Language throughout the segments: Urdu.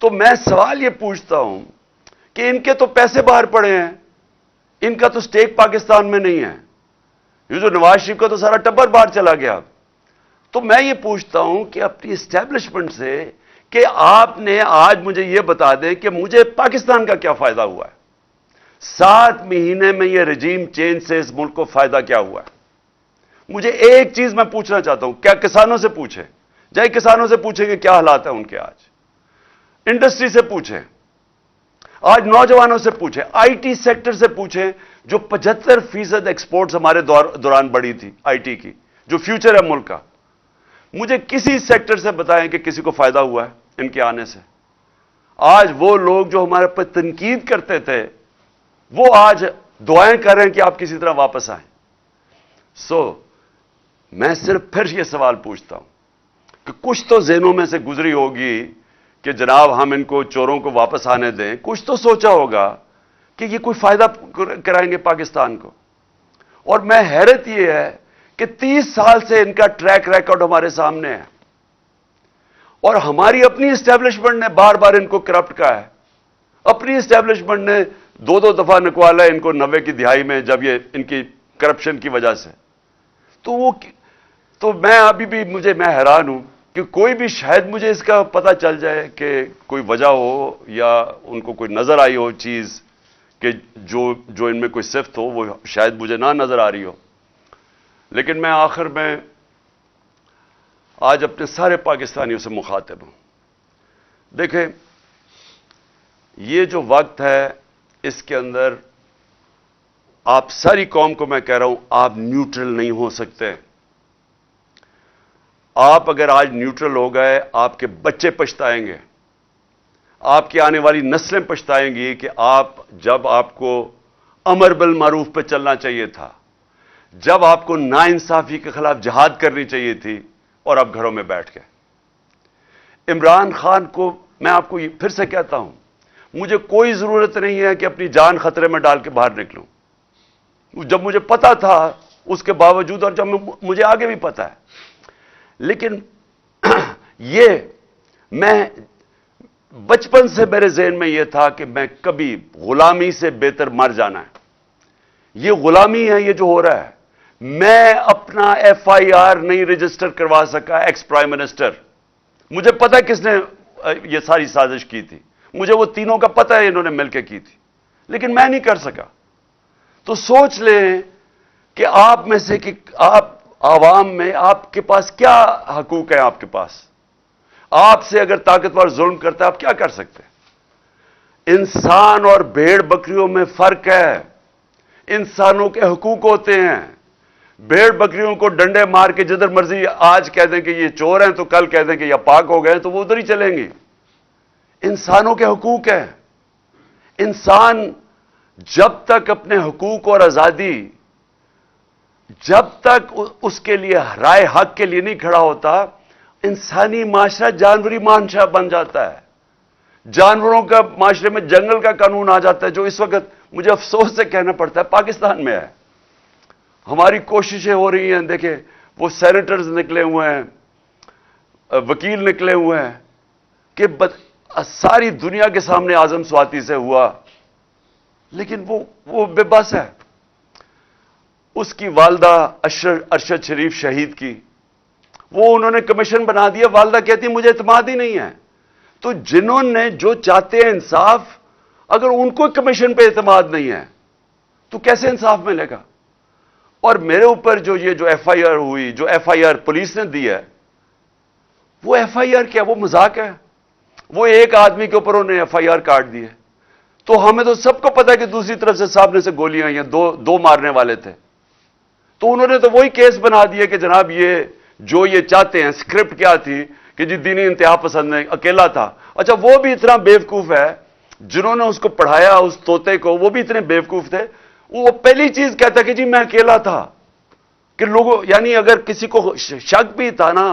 تو میں سوال یہ پوچھتا ہوں کہ ان کے تو پیسے باہر پڑے ہیں، ان کا تو سٹیک پاکستان میں نہیں ہے، یہ جو نواز شریف کا تو سارا ٹبر باہر چلا گیا. تو میں یہ پوچھتا ہوں کہ اپنی اسٹیبلشمنٹ سے کہ آپ نے آج مجھے یہ بتا دیں کہ مجھے پاکستان کا کیا فائدہ ہوا ہے؟ 7 مہینے میں یہ رجیم چینج سے اس ملک کو فائدہ کیا ہوا ہے؟ مجھے ایک چیز میں پوچھنا چاہتا ہوں، کیا کسانوں سے پوچھیں؟ جائے کسانوں سے پوچھیں کہ کیا حالات ہیں ان کے آج، انڈسٹری سے پوچھیں، آج نوجوانوں سے پوچھیں، آئی ٹی سیکٹر سے پوچھیں، جو 75% ایکسپورٹس ہمارے دوران بڑھی تھی آئی ٹی کی، جو فیوچر ہے ملک کا. مجھے کسی سیکٹر سے بتائیں کہ کسی کو فائدہ ہوا ہے ان کے آنے سے. آج وہ لوگ جو ہمارے پر تنقید کرتے تھے وہ آج دعائیں کر رہے ہیں کہ آپ کسی طرح واپس آئیں. میں صرف پھر یہ سوال پوچھتا ہوں کہ کچھ تو ذہنوں میں سے گزری ہوگی کہ جناب ہم ان کو چوروں کو واپس آنے دیں، کچھ تو سوچا ہوگا کہ یہ کوئی فائدہ کرائیں گے پاکستان کو. اور میں حیرت یہ ہے کہ 30 سال سے ان کا ٹریک ریکارڈ ہمارے سامنے ہے، اور ہماری اپنی اسٹیبلشمنٹ نے بار بار ان کو کرپٹ کہا ہے. اپنی اسٹیبلشمنٹ نے 2 دفعہ نکوالا ہے ان کو 90 کی دہائی میں، جب یہ ان کی کرپشن کی وجہ سے. تو میں ابھی بھی میں حیران ہوں کہ کوئی بھی شاید مجھے اس کا پتہ چل جائے کہ کوئی وجہ ہو یا ان کو کوئی نظر آئی ہو چیز کہ جو ان میں کوئی صفت ہو، وہ شاید مجھے نہ نظر آ رہی ہو. لیکن میں آخر میں آج اپنے سارے پاکستانیوں سے مخاطب ہوں. دیکھیں، یہ جو وقت ہے اس کے اندر آپ ساری قوم کو میں کہہ رہا ہوں، آپ نیوٹرل نہیں ہو سکتے. آپ اگر آج نیوٹرل ہو گئے، آپ کے بچے پچھتائیں گے، آپ کی آنے والی نسلیں پچھتائیں گی کہ جب آپ کو امر بالمعروف پہ چلنا چاہیے تھا، جب آپ کو ناانصافی کے خلاف جہاد کرنی چاہیے تھی، اور آپ گھروں میں بیٹھ گئے. عمران خان کو میں آپ کو پھر سے کہتا ہوں، مجھے کوئی ضرورت نہیں ہے کہ اپنی جان خطرے میں ڈال کے باہر نکلوں. جب مجھے پتا تھا اس کے باوجود، اور جب مجھے آگے بھی پتا ہے، لیکن میں بچپن سے میرے ذہن میں یہ تھا کہ میں کبھی غلامی سے بہتر مر جانا ہے. یہ غلامی ہے یہ جو ہو رہا ہے. میں اپنا ایف آئی آر نہیں رجسٹر کروا سکا ایکس پرائم منسٹر. مجھے پتا کس نے یہ ساری سازش کی تھی، مجھے وہ تینوں کا پتا ہے انہوں نے مل کے کی تھی، لیکن میں نہیں کر سکا. تو سوچ لیں کہ آپ میں سے کہ آپ عوام میں آپ کے پاس کیا حقوق ہیں. آپ کے پاس، آپ سے اگر طاقتور ظلم کرتا ہے آپ کیا کر سکتے ہیں؟ انسان اور بھیڑ بکریوں میں فرق ہے. انسانوں کے حقوق ہوتے ہیں. بھیڑ بکریوں کو ڈنڈے مار کے جدھر مرضی آج کہہ دیں کہ یہ چور ہیں تو کل کہہ دیں کہ یہ پاک ہو گئے تو وہ ادھر ہی چلیں گی. انسانوں کے حقوق ہیں. انسان جب تک اپنے حقوق اور آزادی، جب تک اس کے لیے رائے حق کے لیے نہیں کھڑا ہوتا، انسانی معاشرہ جانوری معاشرہ بن جاتا ہے. جانوروں کا معاشرے میں جنگل کا قانون آ جاتا ہے، جو اس وقت مجھے افسوس سے کہنا پڑتا ہے پاکستان میں ہے. ہماری کوششیں ہو رہی ہیں، دیکھیں وہ سینیٹرز نکلے ہوئے ہیں، وکیل نکلے ہوئے ہیں کہ ساری دنیا کے سامنے اعظم سواتی سے ہوا، لیکن وہ بے بس ہے. اس کی والدہ ارشد شریف شہید کی، وہ انہوں نے کمیشن بنا دیا. والدہ کہتی مجھے اعتماد ہی نہیں ہے. تو جنہوں نے جو چاہتے ہیں انصاف، اگر ان کو کمیشن پہ اعتماد نہیں ہے تو کیسے انصاف ملے گا؟ اور میرے اوپر جو ایف آئی آر ہوئی، جو ایف آئی آر پولیس نے دی ہے، وہ ایف آئی آر کیا؟ وہ مذاق ہے. وہ ایک آدمی کے اوپر انہوں نے ایف آئی آر کاٹ دی ہے. تو ہمیں تو سب کو پتا ہے کہ دوسری طرف سے سامنے سے گولیاں آئی ہیں، دو مارنے والے تھے. تو انہوں نے تو وہی کیس بنا دیا کہ جناب یہ چاہتے ہیں. اسکرپٹ کیا تھی کہ جی دینی انتہا پسند میں اکیلا تھا. اچھا، وہ بھی اتنا بیوقوف ہے، جنہوں نے اس کو پڑھایا اس طوطے کو، وہ بھی اتنے بیوقوف تھے. وہ پہلی چیز کہتا کہ جی میں اکیلا تھا. کہ لوگوں، یعنی اگر کسی کو شک بھی تھا نا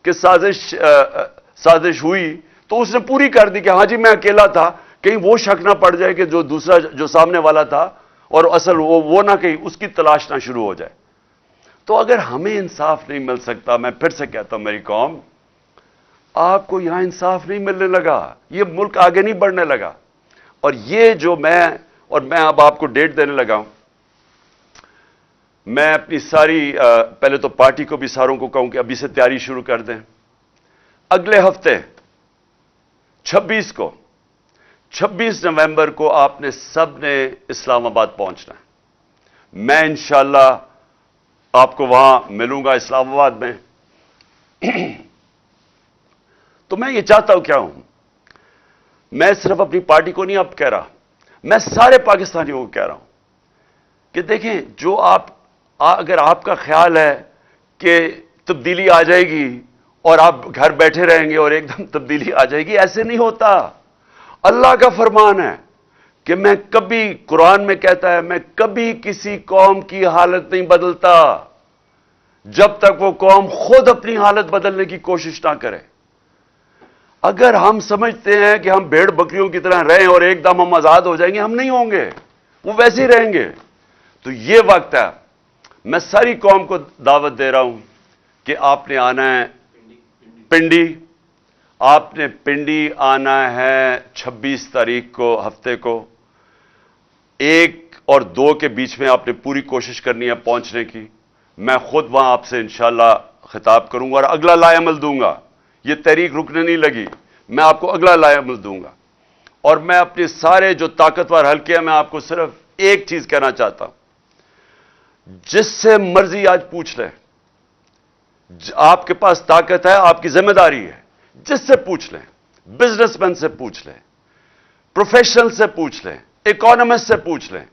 کہ سازش ہوئی تو اس نے پوری کر دی کہ ہاں جی میں اکیلا تھا. کہیں وہ شک نہ پڑ جائے کہ جو سامنے والا تھا اور اصل وہ نہ کہیں اس کی تلاش نہ شروع ہو جائے. تو اگر ہمیں انصاف نہیں مل سکتا، میں پھر سے کہتا ہوں میری قوم، آپ کو یہاں انصاف نہیں ملنے لگا, یہ ملک آگے نہیں بڑھنے لگا. اور یہ جو میں اب آپ کو ڈیٹ دینے لگا ہوں, میں اپنی ساری پہلے تو پارٹی کو بھی ساروں کو کہوں کہ ابھی سے تیاری شروع کر دیں. اگلے ہفتے 26 نومبر کو آپ نے سب نے اسلام آباد پہنچنا ہے. میں انشاءاللہ آپ کو وہاں ملوں گا اسلام آباد میں. تو میں یہ چاہتا ہوں, کیا ہوں, میں صرف اپنی پارٹی کو نہیں اب کہہ رہا, میں سارے پاکستانیوں کو کہہ رہا ہوں کہ دیکھیں, جو اگر آپ کا خیال ہے کہ تبدیلی آ جائے گی اور آپ گھر بیٹھے رہیں گے اور ایک دم تبدیلی آ جائے گی, ایسے نہیں ہوتا. اللہ کا فرمان ہے کہ میں کبھی, قرآن میں کہتا ہے, میں کبھی کسی قوم کی حالت نہیں بدلتا جب تک وہ قوم خود اپنی حالت بدلنے کی کوشش نہ کرے. اگر ہم سمجھتے ہیں کہ ہم بھیڑ بکریوں کی طرح رہیں اور ایک دم ہم آزاد ہو جائیں گے, ہم نہیں ہوں گے, وہ ویسے ہی رہیں گے. تو یہ وقت ہے, میں ساری قوم کو دعوت دے رہا ہوں کہ آپ نے آنا ہے پنڈی. آپ نے پنڈی آنا ہے 26 تاریخ کو, ہفتے کو. 1 اور 2 کے بیچ میں آپ نے پوری کوشش کرنی ہے پہنچنے کی. میں خود وہاں آپ سے انشاءاللہ خطاب کروں گا اور اگلا لائے عمل دوں گا. یہ تحریک رکنے نہیں لگی, میں آپ کو اگلا لائے عمل دوں گا. اور میں اپنے سارے جو طاقتور حلقے ہیں, میں آپ کو صرف ایک چیز کہنا چاہتا ہوں, جس سے مرضی آج پوچھ لیں, آپ کے پاس طاقت ہے, آپ کی ذمہ داری ہے, جس سے پوچھ لیں, بزنس مین سے پوچھ لیں, پروفیشنل سے پوچھ لیں, اکانومسٹ سے پوچھ لیں,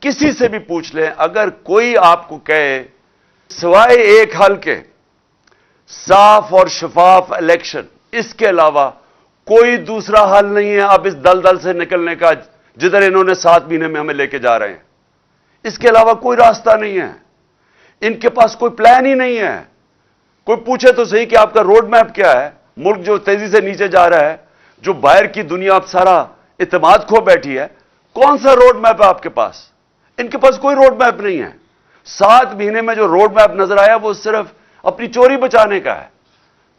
کسی سے بھی پوچھ لیں. اگر کوئی آپ کو کہے سوائے ایک حل کے, صاف اور شفاف الیکشن, اس کے علاوہ کوئی دوسرا حل نہیں ہے اب اس دلدل سے نکلنے کا جدھر انہوں نے 7 مہینے میں ہمیں لے کے جا رہے ہیں. اس کے علاوہ کوئی راستہ نہیں ہے. ان کے پاس کوئی پلان ہی نہیں ہے. کوئی پوچھے تو صحیح کہ آپ کا روڈ میپ کیا ہے؟ ملک جو تیزی سے نیچے جا رہا ہے, جو باہر کی دنیا اب سارا اعتماد کھو بیٹھی ہے, کون سا روڈ میپ ہے آپ کے پاس؟ ان کے پاس کوئی روڈ میپ نہیں ہے. 7 مہینے میں جو روڈ میپ نظر آیا وہ صرف اپنی چوری بچانے کا ہے.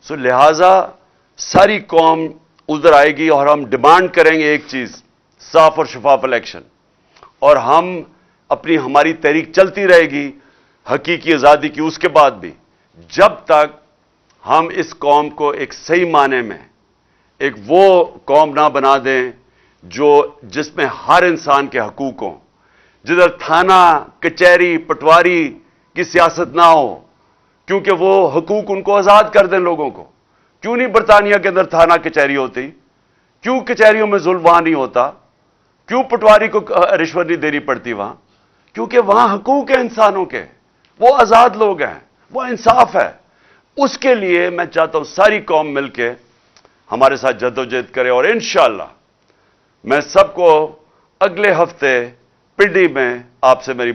سو لہذا ساری قوم ادھر آئے گی اور ہم ڈیمانڈ کریں گے ایک چیز, صاف اور شفاف الیکشن. اور ہماری تحریک چلتی رہے گی حقیقی آزادی کی اس کے بعد بھی, جب تک ہم اس قوم کو ایک صحیح معنی میں ایک وہ قوم نہ بنا دیں جس میں ہر انسان کے حقوق ہوں, جدھر تھانہ, کچہری, پٹواری کی سیاست نہ ہو, کیونکہ وہ حقوق ان کو آزاد کر دیں لوگوں کو. کیوں نہیں برطانیہ کے اندر تھانہ کچہری ہوتی؟ کیوں کچہریوں میں ظلم وہاں نہیں ہوتا؟ کیوں پٹواری کو رشوت نہیں دینی پڑتی وہاں؟ کیونکہ وہاں حقوق ہیں انسانوں کے, وہ آزاد لوگ ہیں, وہ انصاف ہے. اس کے لیے میں چاہتا ہوں ساری قوم مل کے ہمارے ساتھ جدوجہد کرے. اور انشاءاللہ میں سب کو اگلے ہفتے پنڈی میں آپ سے میری